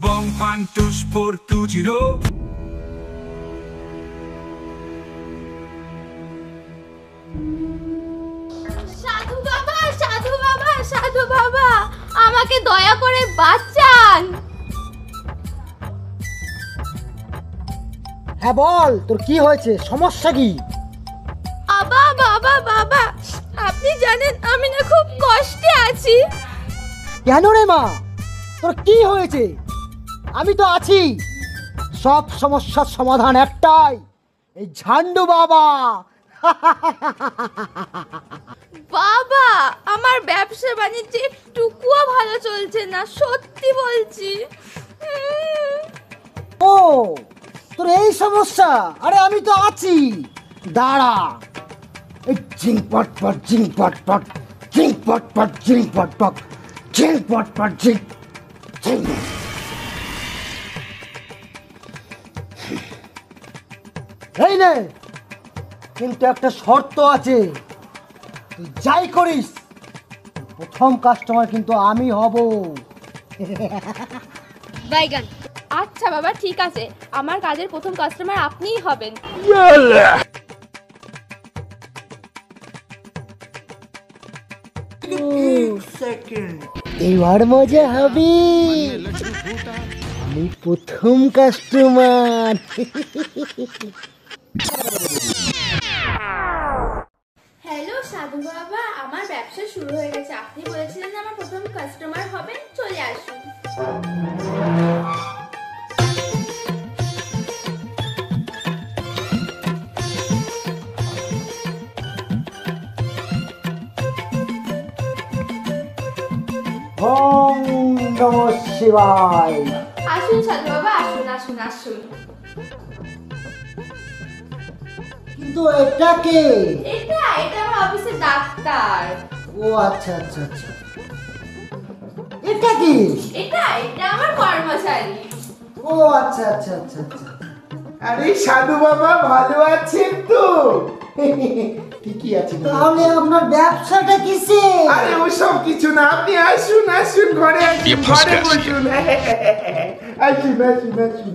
Bom quantos portu girou. সাধু বাবা, সাধু বাবা, সাধু বাবা, আমাকে দয়া করে বাঁচান। হ্যাঁ বল, তোর কি হয়েছে, সমস্যা কি? বাবা বাবা বাবা, আপনি জানেন আমি না খুব কষ্টে আছি। কেন রে মা, তোর কি হয়েছে? আমি তো আছি। সব সমস্যার সমাধান একটাই, এই ঝান্ডু বাবা। বাবা, আমার ব্যবসা বাণিজ্য একটুকুও ভালো চলছে না, সত্যি বলছি। ও, তোর এই সমস্যা? আরে আমি তো আছি, দাঁড়া। এই ঝিং পট পট ঝিং পট পট, ঝিং পট পট ঝিং পট পট, ঝিং পট পট ঝিং ঝিং। এই নে, কিন্তু একটা শর্ত আছে, তুই যাই করিস প্রথম কাস্টমার কিন্তু আমি হব। বাইগান। আচ্ছা বাবা, ঠিক আছে, আমার কাজের প্রথম কাস্টমার আপনিই হবেন। এবার মজা হবে, আমি প্রথম কাস্টমার। হ্যালো সাধু বাবা, আমার ব্যবসা শুরু হয়ে গেছে। আপনি বলেছিলেন আমার প্রথম কাস্টমার হবেন, চলে আসুন। ওম নমঃ শিবায়। আসুন সাধু বাবা, আসুন আসুন আসুন। কিন্তু এটা কে? এটা এটা আমার অফিসের ডাক্তার। ও আচ্ছা আচ্ছা আচ্ছা, এটা কি? এটা এটা আমার কর্মচারী। ও আচ্ছা আচ্ছা আচ্ছা আচ্ছা। আরে সাধু বাবা, ভালো আছেন তো? ঠিকই আছে। তাহলে আপনার ব্যবসাটা কিসে? আরে ওসব কিছু না, আপনি আসুন আসুন, ঘরে আসুন, ঘরে বসুন। আসুন আসুন আসুন।